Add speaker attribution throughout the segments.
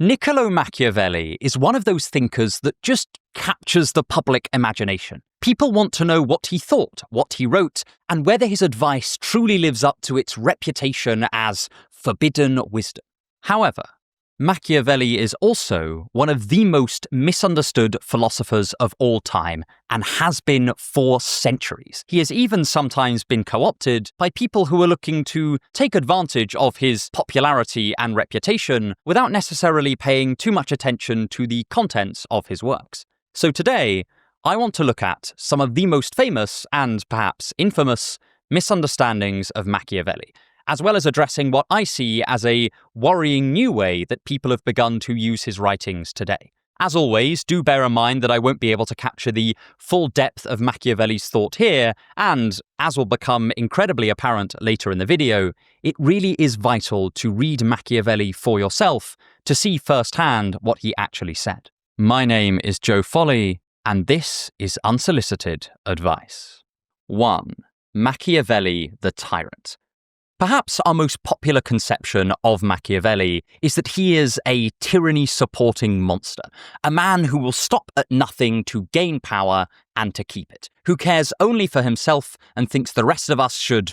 Speaker 1: Niccolo Machiavelli is one of those thinkers that just captures the public imagination. People want to know what he thought, what he wrote, and whether his advice truly lives up to its reputation as forbidden wisdom. However, Machiavelli is also one of the most misunderstood philosophers of all time and has been for centuries. He has even sometimes been co-opted by people who are looking to take advantage of his popularity and reputation without necessarily paying too much attention to the contents of his works. So today, I want to look at some of the most famous and perhaps infamous misunderstandings of Machiavelli, as well as addressing what I see as a worrying new way that people have begun to use his writings today. As always, do bear in mind that I won't be able to capture the full depth of Machiavelli's thought here, and, as will become incredibly apparent later in the video, it really is vital to read Machiavelli for yourself to see firsthand what he actually said. My name is Joe Foley, and this is Unsolicited Advice. 1. Machiavelli the Tyrant. Perhaps our most popular conception of Machiavelli is that he is a tyranny-supporting monster, a man who will stop at nothing to gain power and to keep it, who cares only for himself and thinks the rest of us should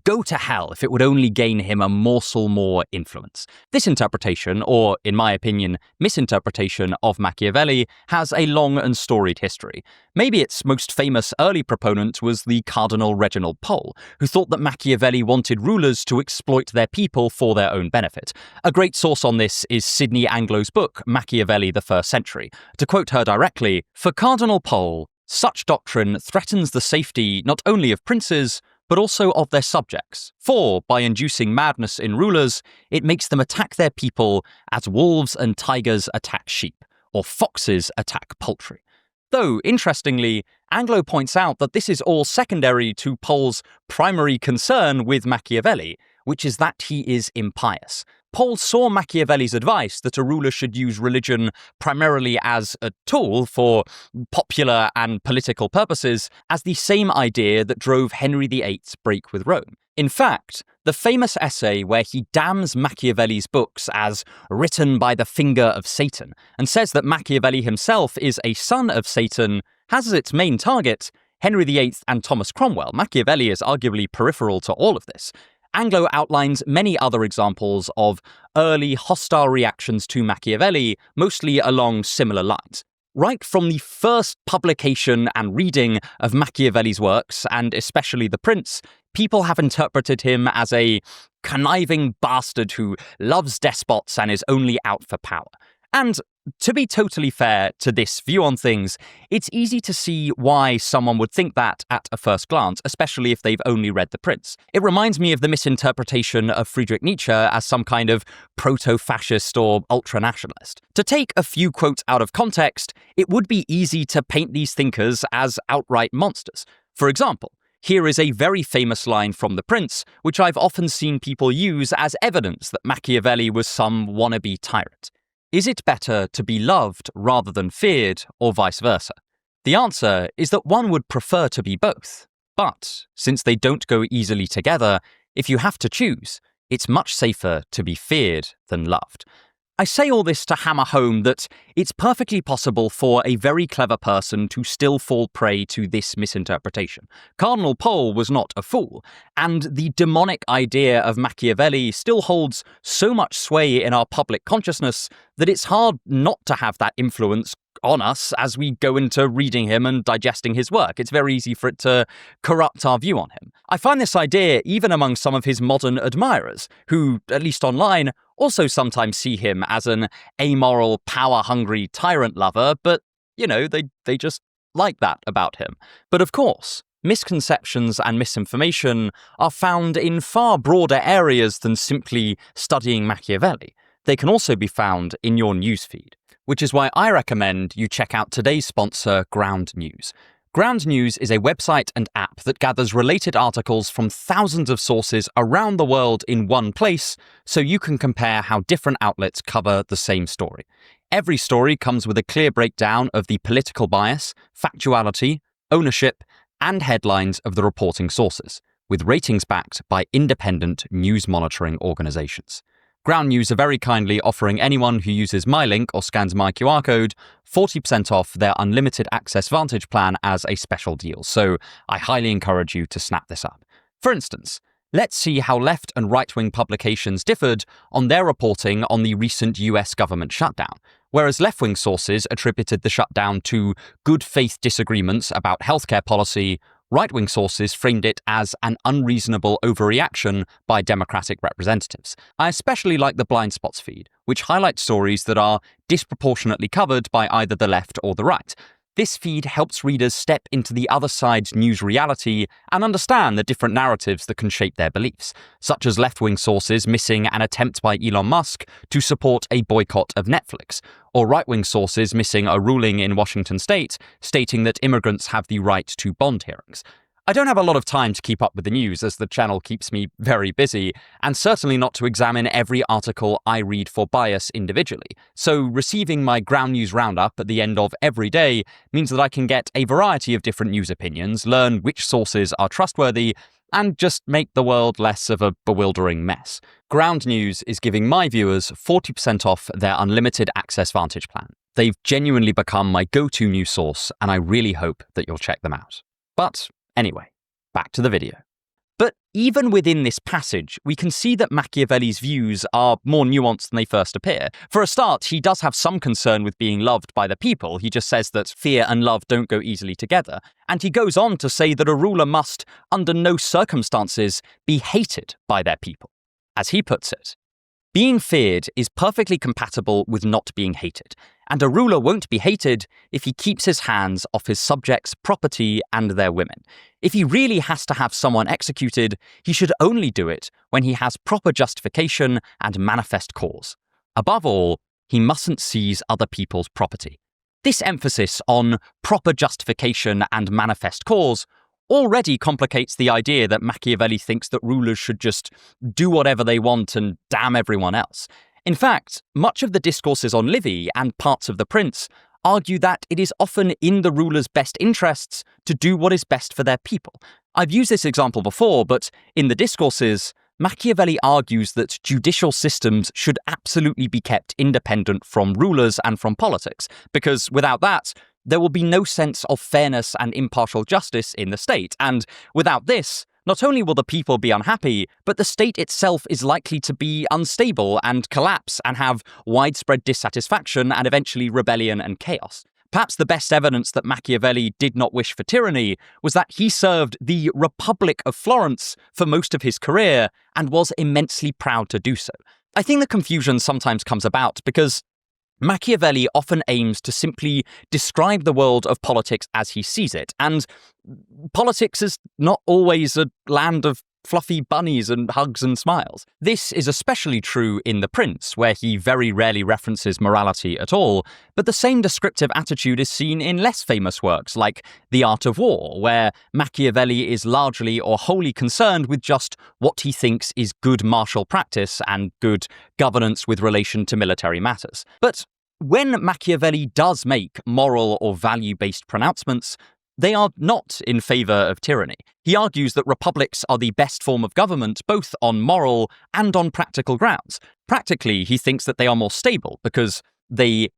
Speaker 1: go to hell if it would only gain him a morsel more influence. This interpretation, or in my opinion, misinterpretation of Machiavelli, has a long and storied history. Maybe its most famous early proponent was the Cardinal Reginald Pole, who thought that Machiavelli wanted rulers to exploit their people for their own benefit. A great source on this is Sidney Anglow's book, Machiavelli the First Century. To quote her directly, "For Cardinal Pole, such doctrine threatens the safety not only of princes, but also of their subjects. For, by inducing madness in rulers, it makes them attack their people as wolves and tigers attack sheep, or foxes attack poultry." Though, interestingly, Anglo points out that this is all secondary to Pole's primary concern with Machiavelli, which is that he is impious. Pole saw Machiavelli's advice that a ruler should use religion primarily as a tool for popular and political purposes as the same idea that drove Henry VIII's break with Rome. In fact, the famous essay where he damns Machiavelli's books as written by the finger of Satan and says that Machiavelli himself is a son of Satan has as its main target Henry VIII and Thomas Cromwell. Machiavelli is arguably peripheral to all of this. Anglo outlines many other examples of early hostile reactions to Machiavelli, mostly along similar lines. Right from the first publication and reading of Machiavelli's works, and especially The Prince, people have interpreted him as a conniving bastard who loves despots and is only out for power. And to be totally fair to this view on things, it's easy to see why someone would think that at a first glance, especially if they've only read The Prince. It reminds me of the misinterpretation of Friedrich Nietzsche as some kind of proto-fascist or ultra-nationalist. To take a few quotes out of context, it would be easy to paint these thinkers as outright monsters. For example, here is a very famous line from The Prince, which I've often seen people use as evidence that Machiavelli was some wannabe tyrant. Is it better to be loved rather than feared, or vice versa? The answer is that one would prefer to be both. But, since they don't go easily together, if you have to choose, it's much safer to be feared than loved. I say all this to hammer home that it's perfectly possible for a very clever person to still fall prey to this misinterpretation. Cardinal Pole was not a fool, and the demonic idea of Machiavelli still holds so much sway in our public consciousness that it's hard not to have that influence on us as we go into reading him and digesting his work. It's very easy for it to corrupt our view on him. I find this idea even among some of his modern admirers, who, at least online, also sometimes see him as an amoral, power-hungry tyrant lover, but, they just like that about him. But of course, misconceptions and misinformation are found in far broader areas than simply studying Machiavelli. They can also be found in your newsfeed, which is why I recommend you check out today's sponsor, Ground News. Ground News is a website and app that gathers related articles from thousands of sources around the world in one place, so you can compare how different outlets cover the same story. Every story comes with a clear breakdown of the political bias, factuality, ownership, and headlines of the reporting sources, with ratings backed by independent news monitoring organizations. Ground News are very kindly offering anyone who uses my link or scans my QR code 40% off their unlimited access Vantage plan as a special deal, so I highly encourage you to snap this up. For instance, let's see how left and right-wing publications differed on their reporting on the recent US government shutdown. Whereas left-wing sources attributed the shutdown to good faith disagreements about healthcare policy, right-wing sources framed it as an unreasonable overreaction by Democratic representatives. I especially like the blind spots feed, which highlights stories that are disproportionately covered by either the left or the right. This feed helps readers step into the other side's news reality and understand the different narratives that can shape their beliefs, such as left-wing sources missing an attempt by Elon Musk to support a boycott of Netflix, or right-wing sources missing a ruling in Washington state stating that immigrants have the right to bond hearings. I don't have a lot of time to keep up with the news as the channel keeps me very busy, and certainly not to examine every article I read for bias individually. So receiving my Ground News roundup at the end of every day means that I can get a variety of different news opinions, learn which sources are trustworthy, and just make the world less of a bewildering mess. Ground News is giving my viewers 40% off their unlimited access Vantage plan. They've genuinely become my go-to news source, and I really hope that you'll check them out. But anyway, back to the video. But even within this passage, we can see that Machiavelli's views are more nuanced than they first appear. For a start, he does have some concern with being loved by the people. He just says that fear and love don't go easily together. And he goes on to say that a ruler must, under no circumstances, be hated by their people. As he puts it, being feared is perfectly compatible with not being hated, and a ruler won't be hated if he keeps his hands off his subjects' property and their women. If he really has to have someone executed, he should only do it when he has proper justification and manifest cause. Above all, he mustn't seize other people's property. This emphasis on proper justification and manifest cause already complicates the idea that Machiavelli thinks that rulers should just do whatever they want and damn everyone else. In fact, much of the discourses on Livy and parts of The Prince argue that it is often in the ruler's best interests to do what is best for their people. I've used this example before, but in the discourses, Machiavelli argues that judicial systems should absolutely be kept independent from rulers and from politics, because without that, there will be no sense of fairness and impartial justice in the state. And without this, not only will the people be unhappy, but the state itself is likely to be unstable and collapse and have widespread dissatisfaction and eventually rebellion and chaos. Perhaps the best evidence that Machiavelli did not wish for tyranny was that he served the Republic of Florence for most of his career and was immensely proud to do so. I think the confusion sometimes comes about because Machiavelli often aims to simply describe the world of politics as he sees it, and politics is not always a land of fluffy bunnies and hugs and smiles. This is especially true in The Prince, where he very rarely references morality at all, but the same descriptive attitude is seen in less famous works like The Art of War, where Machiavelli is largely or wholly concerned with just what he thinks is good martial practice and good governance with relation to military matters. But when Machiavelli does make moral or value-based pronouncements, they are not in favour of tyranny. He argues that republics are the best form of government both on moral and on practical grounds. Practically, he thinks that they are more stable because they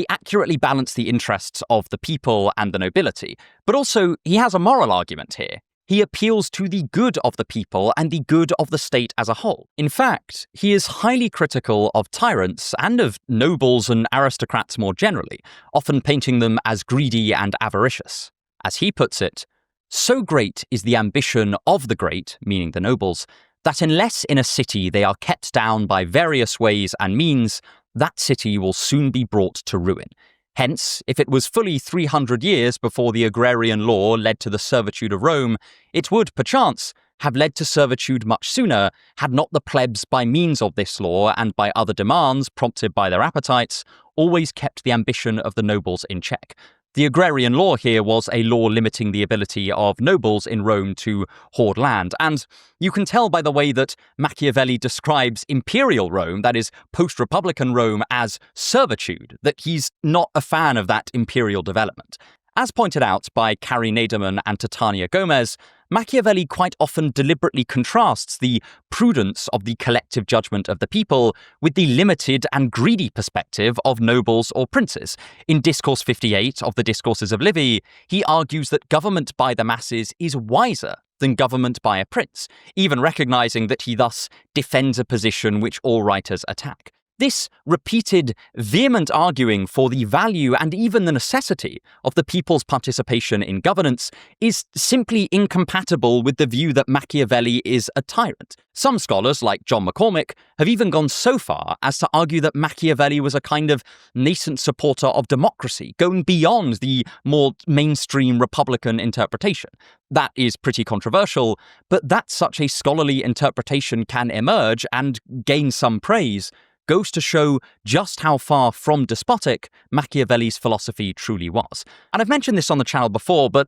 Speaker 1: accurately balance the interests of the people and the nobility. But also, he has a moral argument here. He appeals to the good of the people and the good of the state as a whole. In fact, he is highly critical of tyrants and of nobles and aristocrats more generally, often painting them as greedy and avaricious. As he puts it, so great is the ambition of the great, meaning the nobles, that unless in a city they are kept down by various ways and means, that city will soon be brought to ruin. Hence, if it was fully 300 years before the agrarian law led to the servitude of Rome, it would, perchance, have led to servitude much sooner had not the plebs, by means of this law and by other demands prompted by their appetites, always kept the ambition of the nobles in check. The agrarian law here was a law limiting the ability of nobles in Rome to hoard land, and you can tell by the way that Machiavelli describes imperial Rome, that is, post-republican Rome, as servitude, that he's not a fan of that imperial development. As pointed out by Carrie Naderman and Titania Gomez, Machiavelli quite often deliberately contrasts the prudence of the collective judgment of the people with the limited and greedy perspective of nobles or princes. In Discourse 58 of the Discourses of Livy, he argues that government by the masses is wiser than government by a prince, even recognizing that he thus defends a position which all writers attack. This repeated, vehement arguing for the value and even the necessity of the people's participation in governance is simply incompatible with the view that Machiavelli is a tyrant. Some scholars, like John McCormick, have even gone so far as to argue that Machiavelli was a kind of nascent supporter of democracy, going beyond the more mainstream Republican interpretation. That is pretty controversial, but that such a scholarly interpretation can emerge and gain some praise goes to show just how far from despotic Machiavelli's philosophy truly was. And I've mentioned this on the channel before, but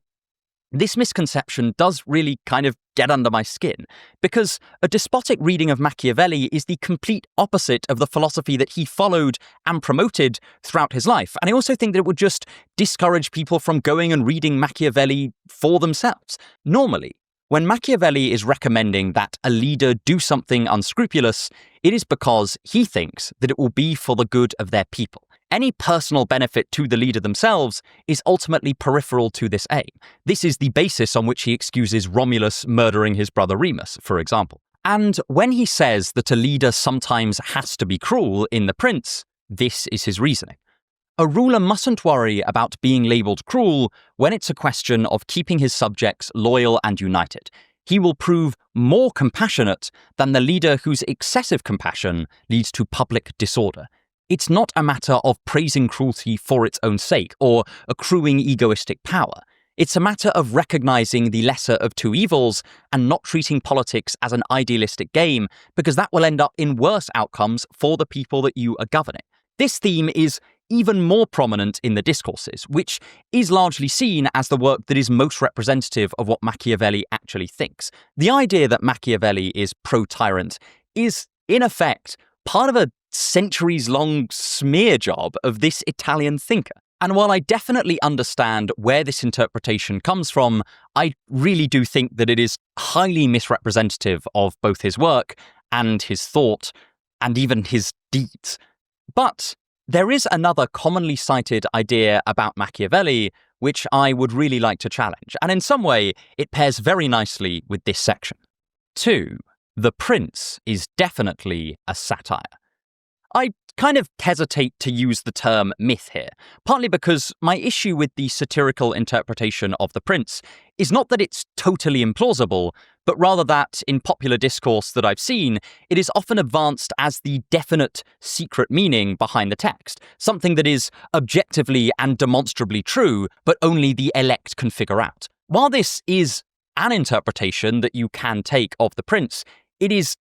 Speaker 1: this misconception does really kind of get under my skin, because a despotic reading of Machiavelli is the complete opposite of the philosophy that he followed and promoted throughout his life. And I also think that it would just discourage people from going and reading Machiavelli for themselves. Normally, when Machiavelli is recommending that a leader do something unscrupulous, it is because he thinks that it will be for the good of their people. Any personal benefit to the leader themselves is ultimately peripheral to this aim. This is the basis on which he excuses Romulus murdering his brother Remus, for example. And when he says that a leader sometimes has to be cruel in The Prince, this is his reasoning. A ruler mustn't worry about being labelled cruel when it's a question of keeping his subjects loyal and united. He will prove more compassionate than the leader whose excessive compassion leads to public disorder. It's not a matter of praising cruelty for its own sake or accruing egoistic power. It's a matter of recognizing the lesser of two evils and not treating politics as an idealistic game, because that will end up in worse outcomes for the people that you are governing. This theme is even more prominent in the Discourses, which is largely seen as the work that is most representative of what Machiavelli actually thinks. The idea that Machiavelli is pro-tyrant is, in effect, part of a centuries-long smear job of this Italian thinker. And while I definitely understand where this interpretation comes from, I really do think that it is highly misrepresentative of both his work and his thought, and even his deeds. But there is another commonly cited idea about Machiavelli which I would really like to challenge, and in some way it pairs very nicely with this section. 2. The Prince is definitely a satire. I kind of hesitate to use the term myth here, partly because my issue with the satirical interpretation of The Prince is not that it's totally implausible, but rather that, in popular discourse that I've seen, it is often advanced as the definite secret meaning behind the text, something that is objectively and demonstrably true, but only the elect can figure out. While this is an interpretation that you can take of The Prince, it is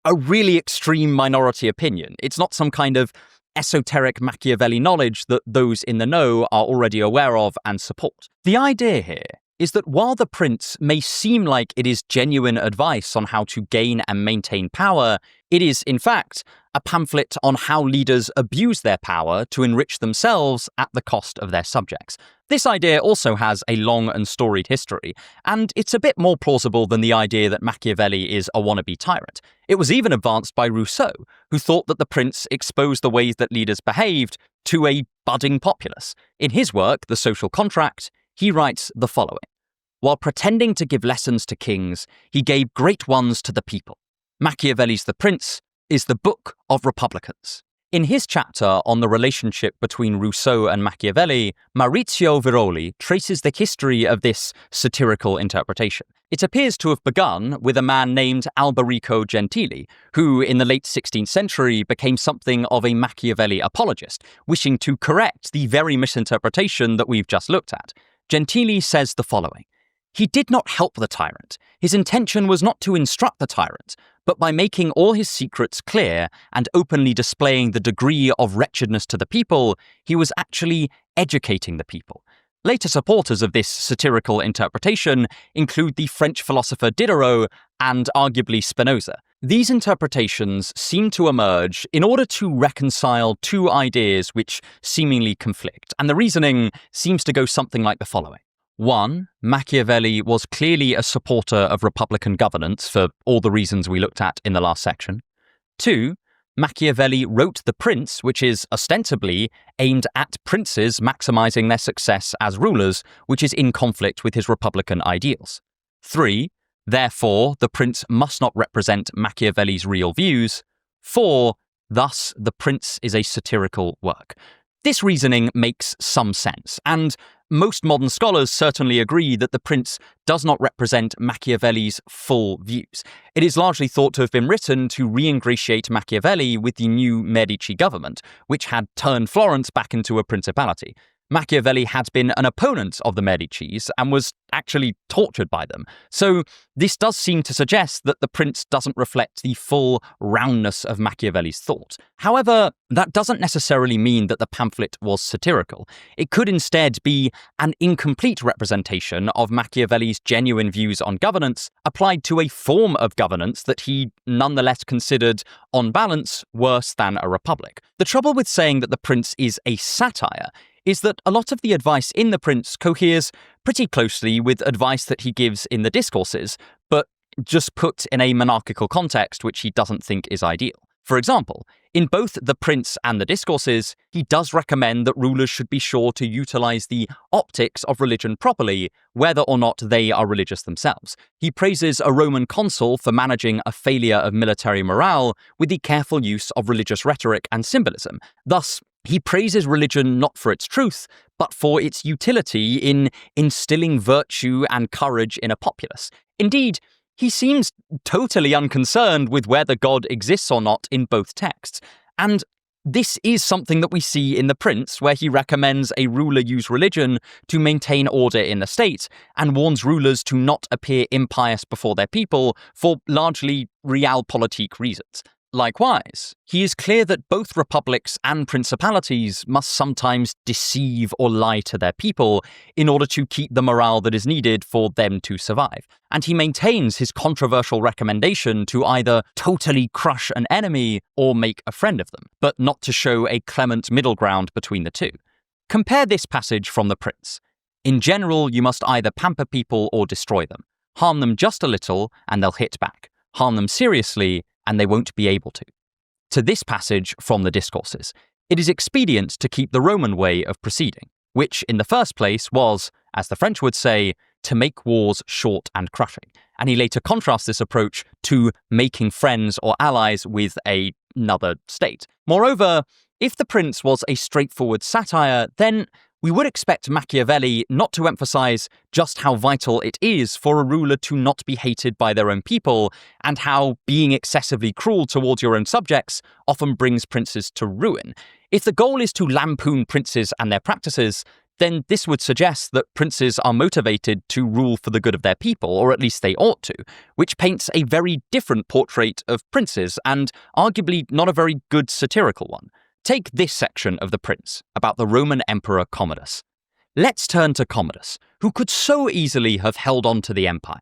Speaker 1: a really extreme minority opinion. It's not some kind of esoteric Machiavelli knowledge that those in the know are already aware of and support. The idea here is that while The Prince may seem like it is genuine advice on how to gain and maintain power, it is, in fact, a pamphlet on how leaders abuse their power to enrich themselves at the cost of their subjects. This idea also has a long and storied history, and it's a bit more plausible than the idea that Machiavelli is a wannabe tyrant. It was even advanced by Rousseau, who thought that The Prince exposed the ways that leaders behaved to a budding populace. In his work, The Social Contract, he writes the following: "While pretending to give lessons to kings, he gave great ones to the people. Machiavelli's The Prince is the book of republicans." In his chapter on the relationship between Rousseau and Machiavelli, Maurizio Viroli traces the history of this satirical interpretation. It appears to have begun with a man named Alberico Gentili, who in the late 16th century became something of a Machiavelli apologist, wishing to correct the very misinterpretation that we've just looked at. Gentili says the following: "He did not help the tyrant. His intention was not to instruct the tyrant, but by making all his secrets clear and openly displaying the degree of wretchedness to the people, he was actually educating the people." Later supporters of this satirical interpretation include the French philosopher Diderot and arguably Spinoza. These interpretations seem to emerge in order to reconcile two ideas which seemingly conflict, and the reasoning seems to go something like the following. 1. Machiavelli was clearly a supporter of republican governance for all the reasons we looked at in the last section. 2. Machiavelli wrote The Prince, which is ostensibly aimed at princes maximizing their success as rulers, which is in conflict with his republican ideals. 3. Therefore, The Prince must not represent Machiavelli's real views. 4. Thus, The Prince is a satirical work. This reasoning makes some sense, and most modern scholars certainly agree that The Prince does not represent Machiavelli's full views. It is largely thought to have been written to re-ingratiate Machiavelli with the new Medici government, which had turned Florence back into a principality. Machiavelli had been an opponent of the Medicis and was actually tortured by them. So this does seem to suggest that The Prince doesn't reflect the full roundness of Machiavelli's thought. However, that doesn't necessarily mean that the pamphlet was satirical. It could instead be an incomplete representation of Machiavelli's genuine views on governance applied to a form of governance that he nonetheless considered, on balance, worse than a republic. The trouble with saying that The Prince is a satire is that a lot of the advice in The Prince coheres pretty closely with advice that he gives in the discourses, but just put in a monarchical context which he doesn't think is ideal. For example, in both The Prince and the discourses, he does recommend that rulers should be sure to utilize the optics of religion properly, whether or not they are religious themselves. He praises a Roman consul for managing a failure of military morale with the careful use of religious rhetoric and symbolism. Thus, he praises religion not for its truth, but for its utility in instilling virtue and courage in a populace. Indeed, he seems totally unconcerned with whether God exists or not in both texts. And this is something that we see in The Prince, where he recommends a ruler use religion to maintain order in the state and warns rulers to not appear impious before their people for largely realpolitik reasons. Likewise, he is clear that both republics and principalities must sometimes deceive or lie to their people in order to keep the morale that is needed for them to survive. And he maintains his controversial recommendation to either totally crush an enemy or make a friend of them, but not to show a clement middle ground between the two. Compare this passage from The Prince. In general, you must either pamper people or destroy them. Harm them just a little and they'll hit back. Harm them seriously and they won't be able to this passage from the discourses. It is expedient to keep the Roman way of proceeding, which in the first place was, as the French would say, to make wars short and crushing. And he later contrasts this approach to making friends or allies with another state. Moreover, if The Prince was a straightforward satire, then we would expect Machiavelli not to emphasize just how vital it is for a ruler to not be hated by their own people, and how being excessively cruel towards your own subjects often brings princes to ruin. If the goal is to lampoon princes and their practices, then this would suggest that princes are motivated to rule for the good of their people, or at least they ought to, which paints a very different portrait of princes, and arguably not a very good satirical one. Take this section of The Prince, about the Roman Emperor Commodus. Let's turn to Commodus, who could so easily have held on to the empire.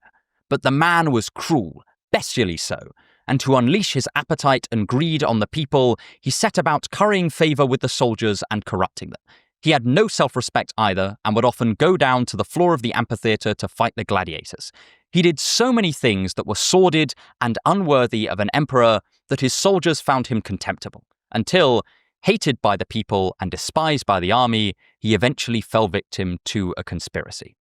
Speaker 1: But the man was cruel, bestially so, and to unleash his appetite and greed on the people, he set about currying favour with the soldiers and corrupting them. He had no self-respect either, and would often go down to the floor of the amphitheatre to fight the gladiators. He did so many things that were sordid and unworthy of an emperor that his soldiers found him contemptible, until, hated by the people and despised by the army, he eventually fell victim to a conspiracy.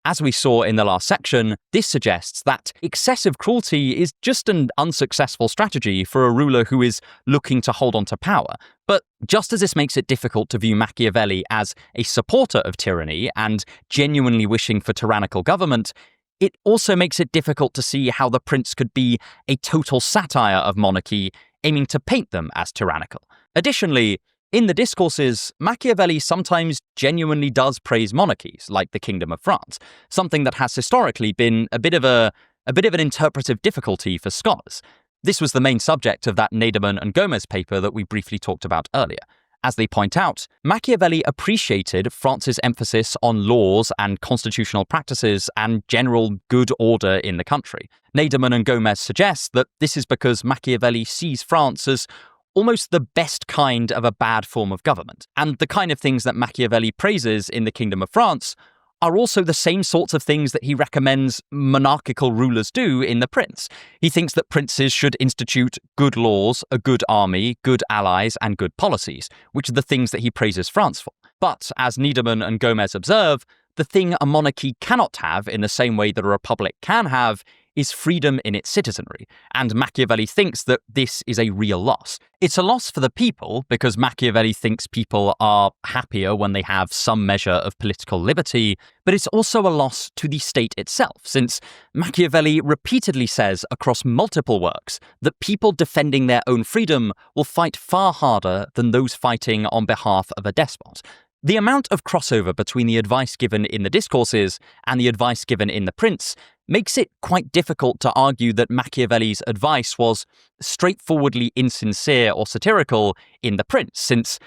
Speaker 1: As we saw in the last section, this suggests that excessive cruelty is just an unsuccessful strategy for a ruler who is looking to hold on to power. But just as this makes it difficult to view Machiavelli as a supporter of tyranny and genuinely wishing for tyrannical government, it also makes it difficult to see how The Prince could be a total satire of monarchy, aiming to paint them as tyrannical. Additionally, in the discourses, Machiavelli sometimes genuinely does praise monarchies, like the Kingdom of France, something that has historically been a bit of an interpretive difficulty for scholars. This was the main subject of that Nederman and Gomez paper that we briefly talked about earlier. As they point out, Machiavelli appreciated France's emphasis on laws and constitutional practices and general good order in the country. Naderman and Gomez suggest that this is because Machiavelli sees France as almost the best kind of a bad form of government, and the kind of things that Machiavelli praises in the Kingdom of France are also the same sorts of things that he recommends monarchical rulers do in The Prince. He thinks that princes should institute good laws, a good army, good allies, and good policies, which are the things that he praises France for. But, as Niederman and Gomez observe, the thing a monarchy cannot have in the same way that a republic can have is freedom in its citizenry, and Machiavelli thinks that this is a real loss. It's a loss for the people, because Machiavelli thinks people are happier when they have some measure of political liberty, but it's also a loss to the state itself, since Machiavelli repeatedly says across multiple works that people defending their own freedom will fight far harder than those fighting on behalf of a despot. The amount of crossover between the advice given in the discourses and the advice given in The Prince makes it quite difficult to argue that Machiavelli's advice was straightforwardly insincere or satirical in The Prince, since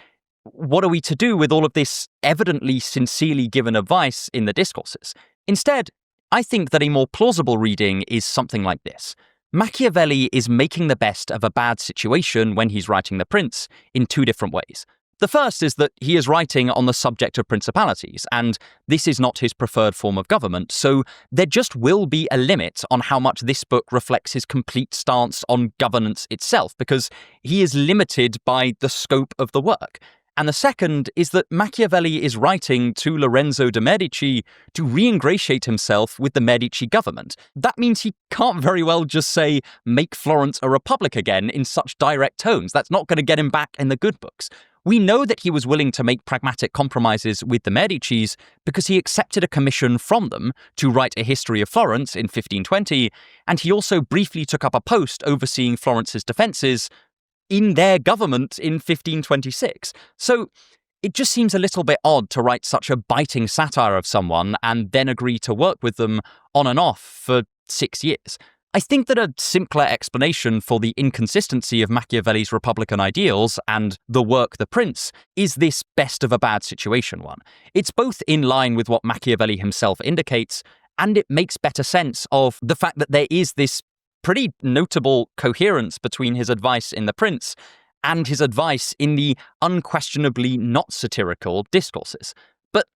Speaker 1: what are we to do with all of this evidently sincerely given advice in the discourses? Instead, I think that a more plausible reading is something like this. Machiavelli is making the best of a bad situation when he's writing The Prince in two different ways. The first is that he is writing on the subject of principalities, and this is not his preferred form of government, so there just will be a limit on how much this book reflects his complete stance on governance itself, because he is limited by the scope of the work. And the second is that Machiavelli is writing to Lorenzo de' Medici to re-ingratiate himself with the Medici government. That means he can't very well just say, make Florence a republic again in such direct tones. That's not going to get him back in the good books. We know that he was willing to make pragmatic compromises with the Medicis because he accepted a commission from them to write a history of Florence in 1520, and he also briefly took up a post overseeing Florence's defences in their government in 1526. So it just seems a little bit odd to write such a biting satire of someone and then agree to work with them on and off for 6 years. I think that a simpler explanation for the inconsistency of Machiavelli's Republican ideals and the work The Prince is this best of a bad situation one. It's both in line with what Machiavelli himself indicates, and it makes better sense of the fact that there is this pretty notable coherence between his advice in The Prince and his advice in the unquestionably not satirical discourses. But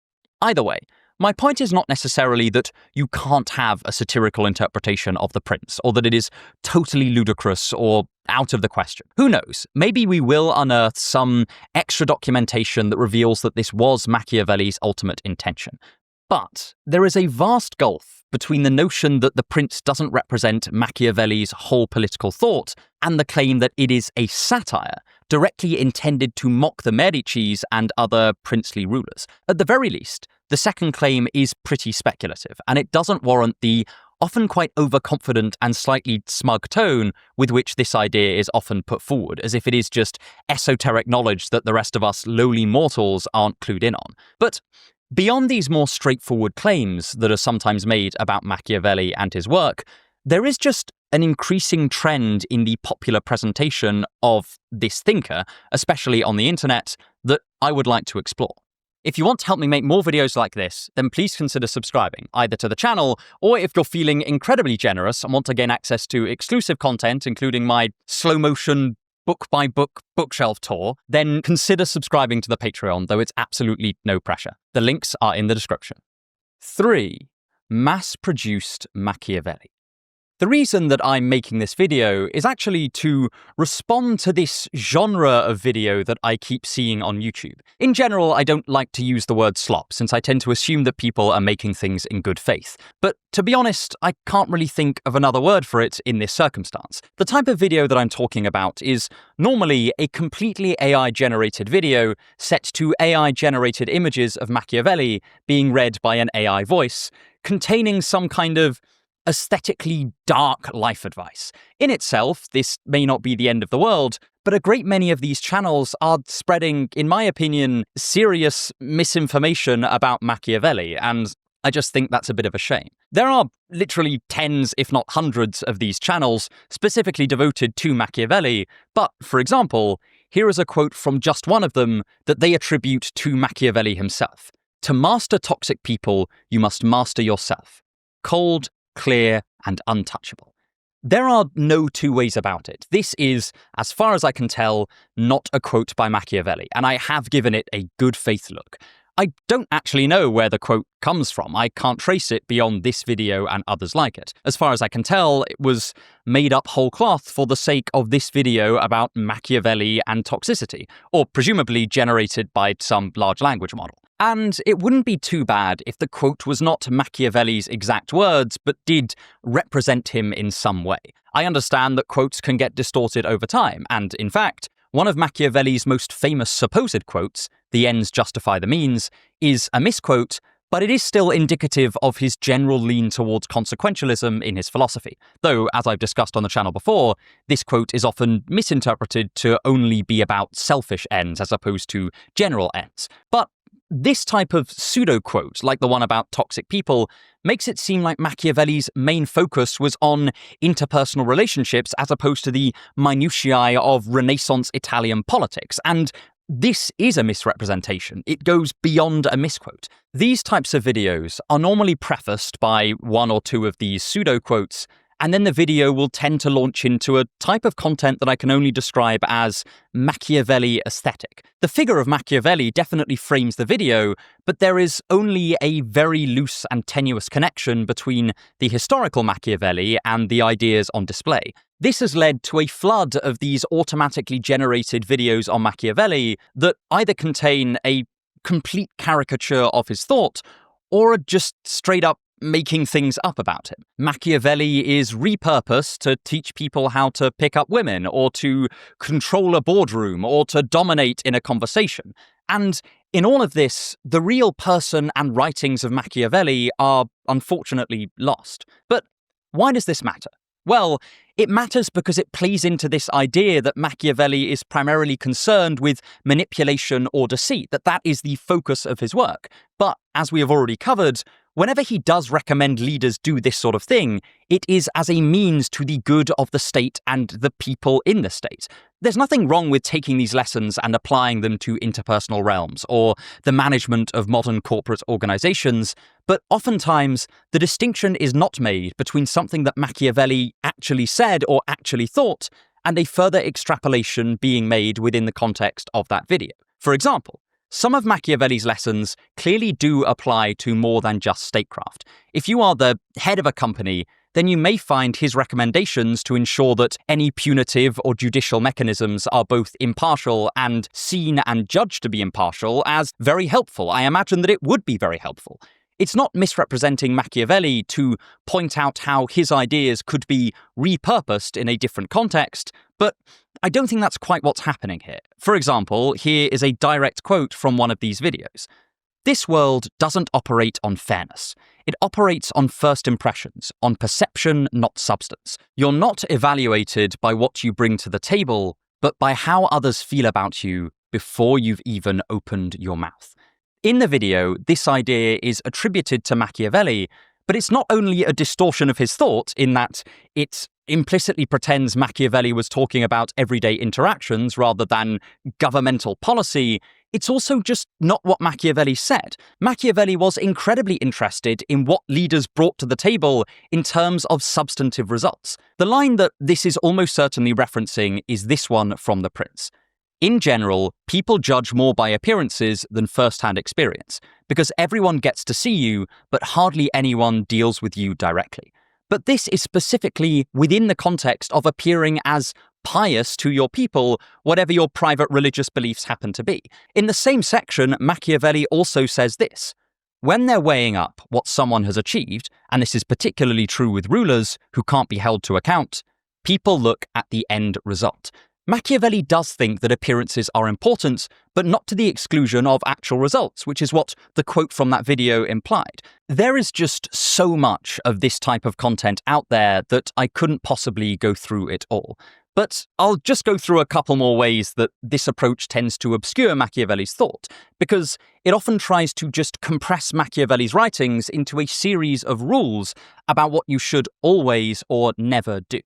Speaker 1: either way, my point is not necessarily that you can't have a satirical interpretation of The Prince, or that it is totally ludicrous or out of the question. Who knows? Maybe we will unearth some extra documentation that reveals that this was Machiavelli's ultimate intention. But there is a vast gulf between the notion that The Prince doesn't represent Machiavelli's whole political thought and the claim that it is a satire directly intended to mock the Medicis and other princely rulers. At the very least, the second claim is pretty speculative, and it doesn't warrant the often quite overconfident and slightly smug tone with which this idea is often put forward, as if it is just esoteric knowledge that the rest of us lowly mortals aren't clued in on. But beyond these more straightforward claims that are sometimes made about Machiavelli and his work, there is just an increasing trend in the popular presentation of this thinker, especially on the internet, that I would like to explore. If you want to help me make more videos like this, then please consider subscribing, either to the channel, or if you're feeling incredibly generous and want to gain access to exclusive content, including my slow-motion book-by-book bookshelf tour, then consider subscribing to the Patreon, though it's absolutely no pressure. The links are in the description. 3. Mass-produced Machiavelli. The reason that I'm making this video is actually to respond to this genre of video that I keep seeing on YouTube. In general, I don't like to use the word slop, since I tend to assume that people are making things in good faith. But to be honest, I can't really think of another word for it in this circumstance. The type of video that I'm talking about is normally a completely AI-generated video set to AI-generated images of Machiavelli being read by an AI voice, containing some kind of aesthetically dark life advice. In itself, this may not be the end of the world, but a great many of these channels are spreading, in my opinion, serious misinformation about Machiavelli, and I just think that's a bit of a shame. There are literally tens, if not hundreds, of these channels specifically devoted to Machiavelli, but, for example, here is a quote from just one of them that they attribute to Machiavelli himself. "To master toxic people, you must master yourself. Cold, clear, and untouchable." There are no two ways about it. This is, as far as I can tell, not a quote by Machiavelli, and I have given it a good faith look. I don't actually know where the quote comes from. I can't trace it beyond this video and others like it. As far as I can tell, it was made up whole cloth for the sake of this video about Machiavelli and toxicity, or presumably generated by some large language model. And it wouldn't be too bad if the quote was not Machiavelli's exact words, but did represent him in some way. I understand that quotes can get distorted over time, and in fact, one of Machiavelli's most famous supposed quotes, "The ends justify the means," is a misquote, but it is still indicative of his general lean towards consequentialism in his philosophy. Though, as I've discussed on the channel before, this quote is often misinterpreted to only be about selfish ends as opposed to general ends. But this type of pseudo-quote, like the one about toxic people, makes it seem like Machiavelli's main focus was on interpersonal relationships as opposed to the minutiae of Renaissance Italian politics, and this is a misrepresentation. It goes beyond a misquote. These types of videos are normally prefaced by one or two of these pseudo-quotes, and then the video will tend to launch into a type of content that I can only describe as Machiavelli aesthetic. The figure of Machiavelli definitely frames the video, but there is only a very loose and tenuous connection between the historical Machiavelli and the ideas on display. This has led to a flood of these automatically generated videos on Machiavelli that either contain a complete caricature of his thought or are just straight up making things up about him. Machiavelli is repurposed to teach people how to pick up women, or to control a boardroom, or to dominate in a conversation. And in all of this, the real person and writings of Machiavelli are unfortunately lost. But why does this matter? Well, it matters because it plays into this idea that Machiavelli is primarily concerned with manipulation or deceit, that is the focus of his work. But, as we have already covered, whenever he does recommend leaders do this sort of thing, it is as a means to the good of the state and the people in the state. There's nothing wrong with taking these lessons and applying them to interpersonal realms or the management of modern corporate organizations, but oftentimes the distinction is not made between something that Machiavelli actually said or actually thought and a further extrapolation being made within the context of that video. For example, some of Machiavelli's lessons clearly do apply to more than just statecraft. If you are the head of a company, then you may find his recommendations to ensure that any punitive or judicial mechanisms are both impartial and seen and judged to be impartial as very helpful. I imagine that it would be very helpful. It's not misrepresenting Machiavelli to point out how his ideas could be repurposed in a different context, but I don't think that's quite what's happening here. For example, here is a direct quote from one of these videos. "This world doesn't operate on fairness. It operates on first impressions, on perception, not substance. You're not evaluated by what you bring to the table, but by how others feel about you before you've even opened your mouth." In the video, this idea is attributed to Machiavelli, but it's not only a distortion of his thought in that it implicitly pretends Machiavelli was talking about everyday interactions rather than governmental policy, it's also just not what Machiavelli said. Machiavelli was incredibly interested in what leaders brought to the table in terms of substantive results. The line that this is almost certainly referencing is this one from The Prince. "In general, people judge more by appearances than first-hand experience, because everyone gets to see you, but hardly anyone deals with you directly. But this is specifically within the context of appearing as pious to your people, whatever your private religious beliefs happen to be." In the same section, Machiavelli also says this: "When they're weighing up what someone has achieved, and this is particularly true with rulers who can't be held to account, people look at the end result." Machiavelli does think that appearances are important, but not to the exclusion of actual results, which is what the quote from that video implied. There is just so much of this type of content out there that I couldn't possibly go through it all. But I'll just go through a couple more ways that this approach tends to obscure Machiavelli's thought, because it often tries to just compress Machiavelli's writings into a series of rules about what you should always or never do.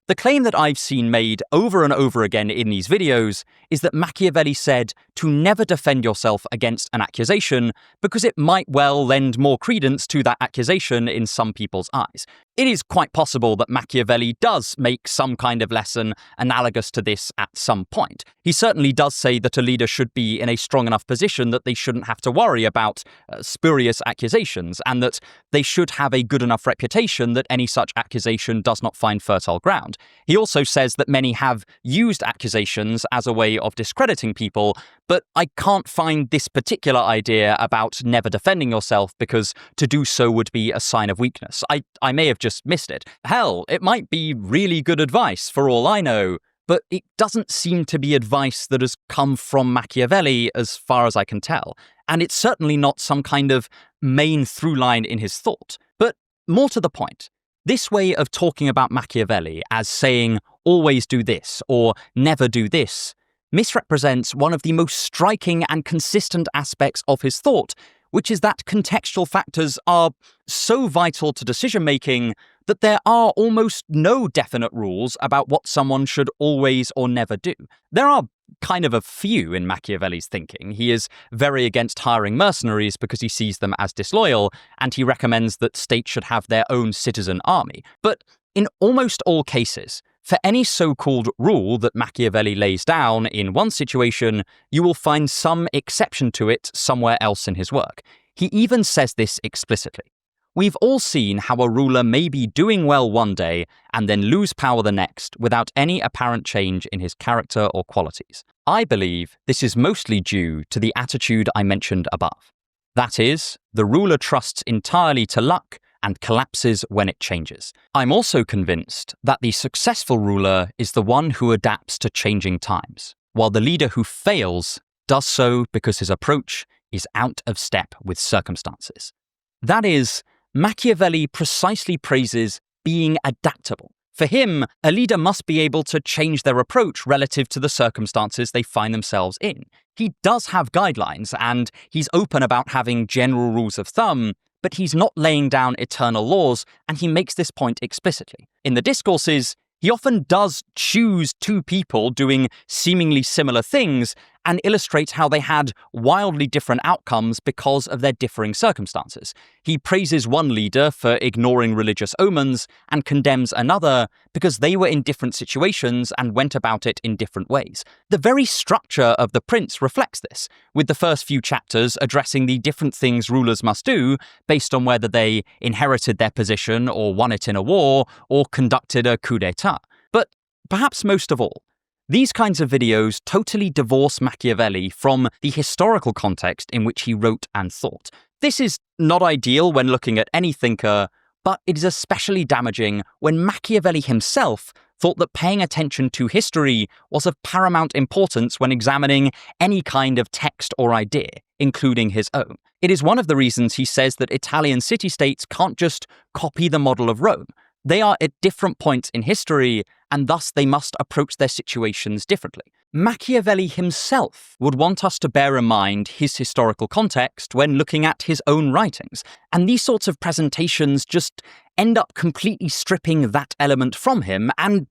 Speaker 1: The The claim that I've seen made over and over again in these videos is that Machiavelli said to never defend yourself against an accusation because it might well lend more credence to that accusation in some people's eyes. It is quite possible that Machiavelli does make some kind of lesson analogous to this at some point. He certainly does say that a leader should be in a strong enough position that they shouldn't have to worry about spurious accusations, and that they should have a good enough reputation that any such accusation does not find fertile ground. He also says that many have used accusations as a way of discrediting people, but I can't find this particular idea about never defending yourself because to do so would be a sign of weakness. I may have just missed it. Hell, it might be really good advice for all I know, but it doesn't seem to be advice that has come from Machiavelli as far as I can tell, and it's certainly not some kind of main through line in his thought. But more to the point, this way of talking about Machiavelli as saying, always do this or never do this, misrepresents one of the most striking and consistent aspects of his thought, which is that contextual factors are so vital to decision-making that there are almost no definite rules about what someone should always or never do. There are kind of a few in Machiavelli's thinking. He is very against hiring mercenaries because he sees them as disloyal, and he recommends that states should have their own citizen army. But in almost all cases, for any so-called rule that Machiavelli lays down in one situation, you will find some exception to it somewhere else in his work. He even says this explicitly. We've all seen how a ruler may be doing well one day and then lose power the next without any apparent change in his character or qualities. I believe this is mostly due to the attitude I mentioned above. That is, the ruler trusts entirely to luck and collapses when it changes. I'm also convinced that the successful ruler is the one who adapts to changing times, while the leader who fails does so because his approach is out of step with circumstances. That is, Machiavelli precisely praises being adaptable. For him, a leader must be able to change their approach relative to the circumstances they find themselves in. He does have guidelines, and he's open about having general rules of thumb, but he's not laying down eternal laws, and he makes this point explicitly. In the discourses, he often does choose two people doing seemingly similar things and illustrates how they had wildly different outcomes because of their differing circumstances. He praises one leader for ignoring religious omens and condemns another because they were in different situations and went about it in different ways. The very structure of The Prince reflects this, with the first few chapters addressing the different things rulers must do based on whether they inherited their position or won it in a war or conducted a coup d'etat. But perhaps most of all, these kinds of videos totally divorce Machiavelli from the historical context in which he wrote and thought. This is not ideal when looking at any thinker, but it is especially damaging when Machiavelli himself thought that paying attention to history was of paramount importance when examining any kind of text or idea, including his own. It is one of the reasons he says that Italian city-states can't just copy the model of Rome. They are at different points in history, and thus they must approach their situations differently. Machiavelli himself would want us to bear in mind his historical context when looking at his own writings, and these sorts of presentations just end up completely stripping that element from him, and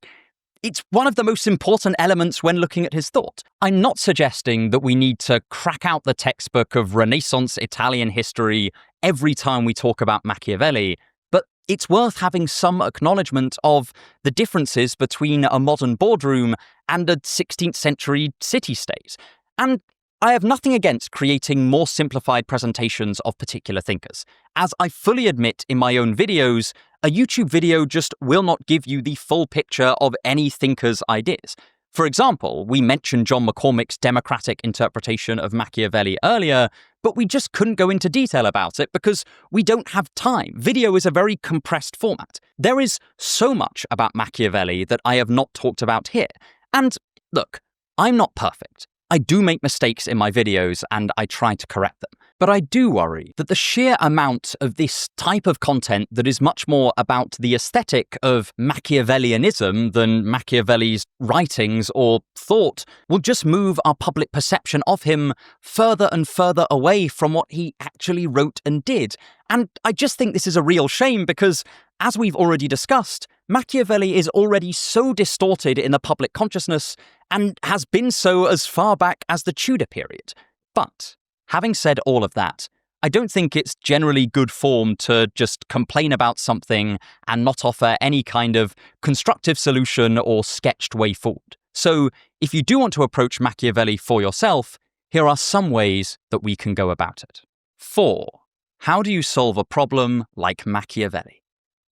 Speaker 1: it's one of the most important elements when looking at his thought. I'm not suggesting that we need to crack out the textbook of Renaissance Italian history every time we talk about Machiavelli, but it's worth having some acknowledgement of the differences between a modern boardroom and a 16th century city-state. And I have nothing against creating more simplified presentations of particular thinkers. As I fully admit in my own videos, a YouTube video just will not give you the full picture of any thinker's ideas. For example, we mentioned John McCormick's democratic interpretation of Machiavelli earlier, but we just couldn't go into detail about it because we don't have time. Video is a very compressed format. There is so much about Machiavelli that I have not talked about here. And look, I'm not perfect. I do make mistakes in my videos and I try to correct them. But I do worry that the sheer amount of this type of content that is much more about the aesthetic of Machiavellianism than Machiavelli's writings or thought will just move our public perception of him further and further away from what he actually wrote and did. And I just think this is a real shame because, as we've already discussed, Machiavelli is already so distorted in the public consciousness and has been so as far back as the Tudor period. But, having said all of that, I don't think it's generally good form to just complain about something and not offer any kind of constructive solution or sketched way forward. So, if you do want to approach Machiavelli for yourself, here are some ways that we can go about it. 4. How do you solve a problem like Machiavelli?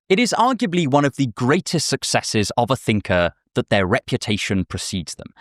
Speaker 1: It is arguably one of the greatest successes of a thinker that their reputation precedes them.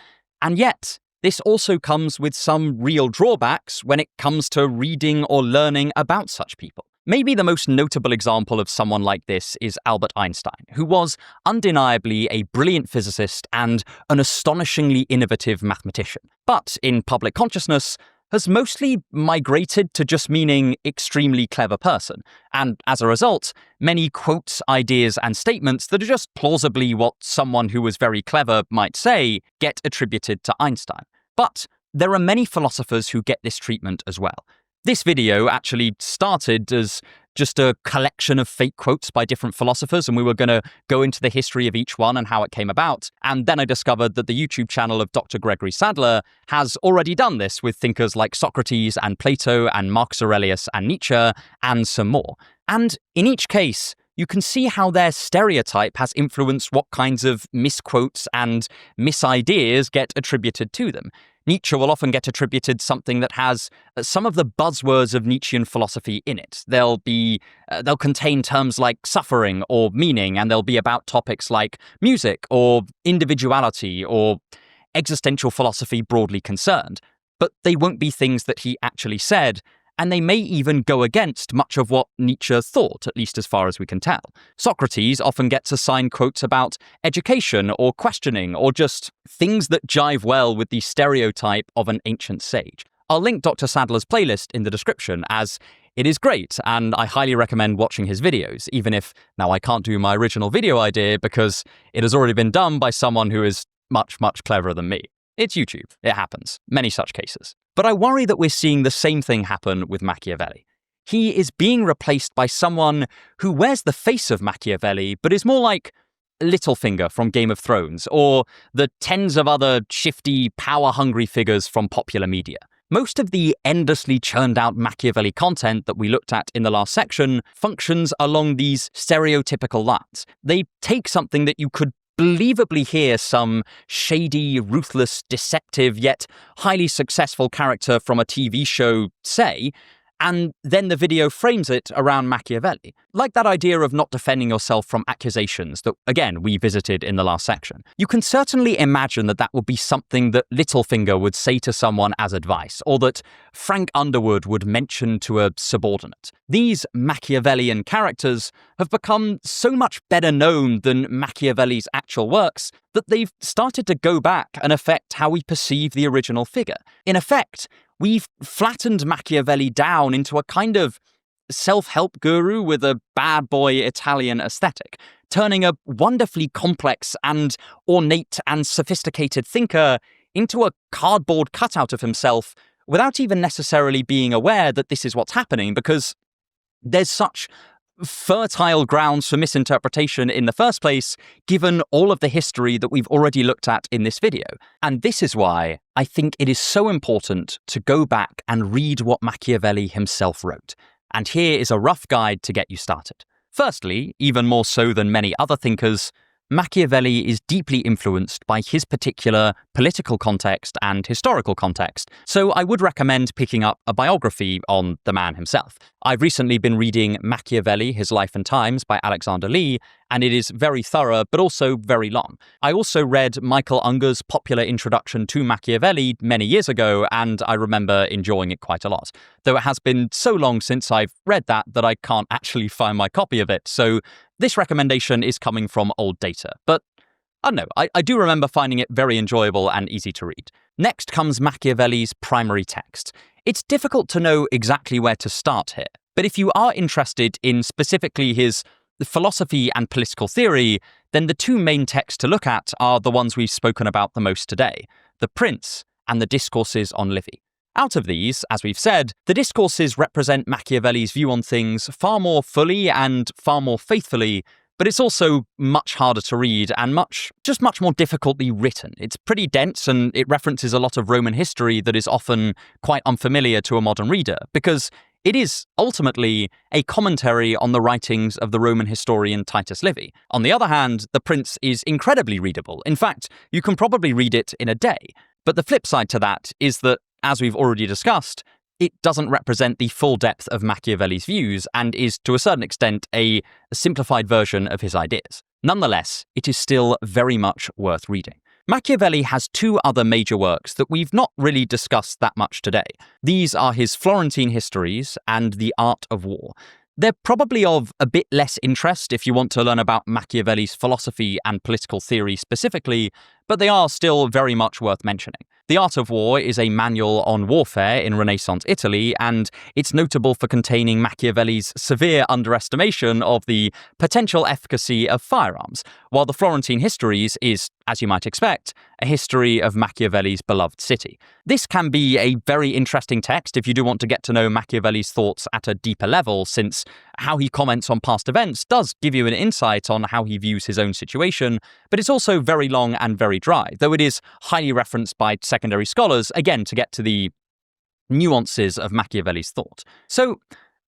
Speaker 1: And yet, this also comes with some real drawbacks when it comes to reading or learning about such people. Maybe the most notable example of someone like this is Albert Einstein, who was undeniably a brilliant physicist and an astonishingly innovative mathematician, but in public consciousness has mostly migrated to just meaning extremely clever person, and as a result, many quotes, ideas, and statements that are just plausibly what someone who was very clever might say get attributed to Einstein. But there are many philosophers who get this treatment as well. This video actually started as just a collection of fake quotes by different philosophers, and we were going to go into the history of each one and how it came about. And then I discovered that the YouTube channel of Dr. Gregory Sadler has already done this with thinkers like Socrates and Plato and Marcus Aurelius and Nietzsche and some more. And in each case, you can see how their stereotype has influenced what kinds of misquotes and misideas get attributed to them. Nietzsche will often get attributed something that has some of the buzzwords of Nietzschean philosophy in it. They'll contain terms like suffering or meaning, and they'll be about topics like music or individuality or existential philosophy broadly concerned. But they won't be things that he actually said, and they may even go against much of what Nietzsche thought, at least as far as we can tell. Socrates often gets assigned quotes about education or questioning or just things that jive well with the stereotype of an ancient sage. I'll link Dr. Sadler's playlist in the description, as it is great, and I highly recommend watching his videos, even if now I can't do my original video idea because it has already been done by someone who is much, much cleverer than me. It's YouTube. It happens. Many such cases. But I worry that we're seeing the same thing happen with Machiavelli. He is being replaced by someone who wears the face of Machiavelli, but is more like Littlefinger from Game of Thrones, or the tens of other shifty, power-hungry figures from popular media. Most of the endlessly churned out Machiavelli content that we looked at in the last section functions along these stereotypical lines. They take something that you could believably hear some shady, ruthless, deceptive, yet highly successful character from a TV show say, and then the video frames it around Machiavelli. Like that idea of not defending yourself from accusations that, again, we visited in the last section. You can certainly imagine that that would be something that Littlefinger would say to someone as advice, or that Frank Underwood would mention to a subordinate. These Machiavellian characters have become so much better known than Machiavelli's actual works that they've started to go back and affect how we perceive the original figure. In effect, we've flattened Machiavelli down into a kind of self-help guru with a bad boy Italian aesthetic, turning a wonderfully complex and ornate and sophisticated thinker into a cardboard cutout of himself without even necessarily being aware that this is what's happening, because there's such fertile grounds for misinterpretation in the first place, given all of the history that we've already looked at in this video. And this is why I think it is so important to go back and read what Machiavelli himself wrote. And here is a rough guide to get you started. Firstly, even more so than many other thinkers, Machiavelli is deeply influenced by his particular political context and historical context, so I would recommend picking up a biography on the man himself. I've recently been reading Machiavelli, His Life and Times by Alexander Lee, and it is very thorough, but also very long. I also read Michael Unger's popular introduction to Machiavelli many years ago, and I remember enjoying it quite a lot. Though it has been so long since I've read that I can't actually find my copy of it, so this recommendation is coming from old data. But I don't know, I do remember finding it very enjoyable and easy to read. Next comes Machiavelli's primary text. It's difficult to know exactly where to start here, but if you are interested in specifically his philosophy and political theory, then the two main texts to look at are the ones we've spoken about the most today, The Prince and the Discourses on Livy. Out of these, as we've said, the discourses represent Machiavelli's view on things far more fully and far more faithfully but it's also much harder to read and much more difficultly written. It's pretty dense, and it references a lot of Roman history that is often quite unfamiliar to a modern reader, because it is ultimately a commentary on the writings of the Roman historian Titus Livy. On the other hand, The Prince is incredibly readable. In fact, you can probably read it in a day. But the flip side to that is that, as we've already discussed, it doesn't represent the full depth of Machiavelli's views and is, to a certain extent, a simplified version of his ideas. Nonetheless, it is still very much worth reading. Machiavelli has two other major works that we've not really discussed that much today. These are his Florentine Histories and The Art of War. They're probably of a bit less interest if you want to learn about Machiavelli's philosophy and political theory specifically, but they are still very much worth mentioning. The Art of War is a manual on warfare in Renaissance Italy, and it's notable for containing Machiavelli's severe underestimation of the potential efficacy of firearms, while the Florentine Histories is, as you might expect, a history of Machiavelli's beloved city. This can be a very interesting text if you do want to get to know Machiavelli's thoughts at a deeper level, since how he comments on past events does give you an insight on how he views his own situation, but it's also very long and very dry, though it is highly referenced by secondary scholars, again, to get to the nuances of Machiavelli's thought. So,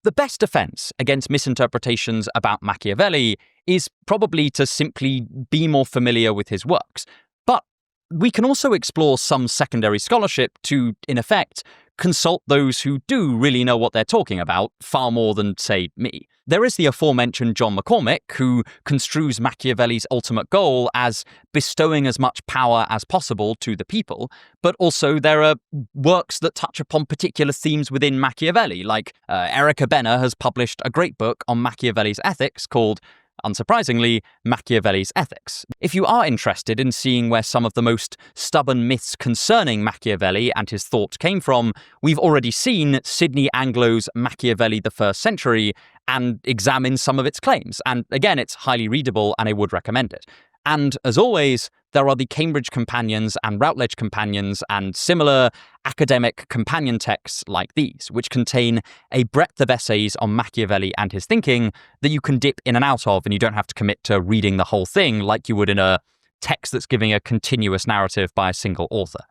Speaker 1: the best defense against misinterpretations about Machiavelli is probably to simply be more familiar with his works. But we can also explore some secondary scholarship to, in effect, consult those who do really know what they're talking about, far more than, say, me. There is the aforementioned John McCormick, who construes Machiavelli's ultimate goal as bestowing as much power as possible to the people, but also there are works that touch upon particular themes within Machiavelli, like Erica Benner has published a great book on Machiavelli's ethics called, unsurprisingly, Machiavelli's Ethics. If you are interested in seeing where some of the most stubborn myths concerning Machiavelli and his thought came from, we've already seen Sidney Anglow's Machiavelli the First Century and examined some of its claims. And again, it's highly readable and I would recommend it. And as always, there are the Cambridge Companions and Routledge Companions and similar academic companion texts like these, which contain a breadth of essays on Machiavelli and his thinking that you can dip in and out of, and you don't have to commit to reading the whole thing like you would in a text that's giving a continuous narrative by a single author.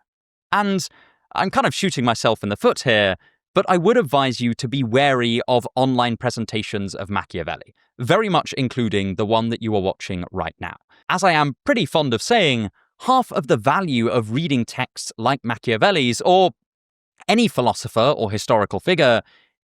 Speaker 1: And I'm kind of shooting myself in the foot here, but I would advise you to be wary of online presentations of Machiavelli, very much including the one that you are watching right now. As I am pretty fond of saying, half of the value of reading texts like Machiavelli's or any philosopher or historical figure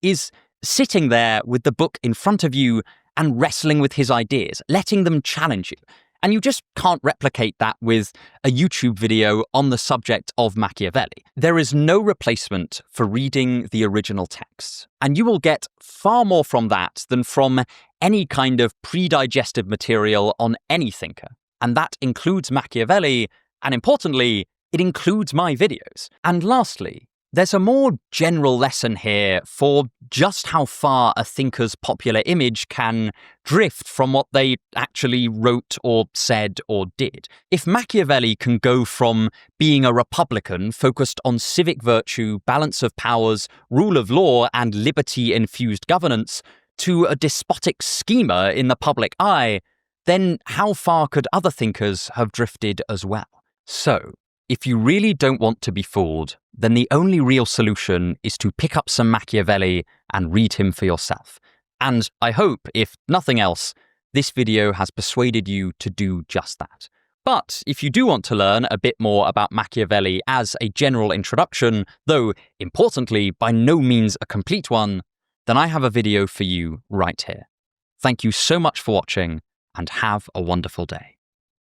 Speaker 1: is sitting there with the book in front of you and wrestling with his ideas, letting them challenge you. And you just can't replicate that with a YouTube video on the subject of Machiavelli. There is no replacement for reading the original texts, and you will get far more from that than from any kind of pre-digested material on any thinker. And that includes Machiavelli, and importantly, it includes my videos. And lastly, there's a more general lesson here for just how far a thinker's popular image can drift from what they actually wrote or said or did. If Machiavelli can go from being a Republican focused on civic virtue, balance of powers, rule of law, and liberty-infused governance, to a despotic schemer in the public eye, then how far could other thinkers have drifted as well? So, if you really don't want to be fooled, then the only real solution is to pick up some Machiavelli and read him for yourself. And I hope, if nothing else, this video has persuaded you to do just that. But if you do want to learn a bit more about Machiavelli as a general introduction, though importantly by no means a complete one, then I have a video for you right here. Thank you so much for watching, and have a wonderful day.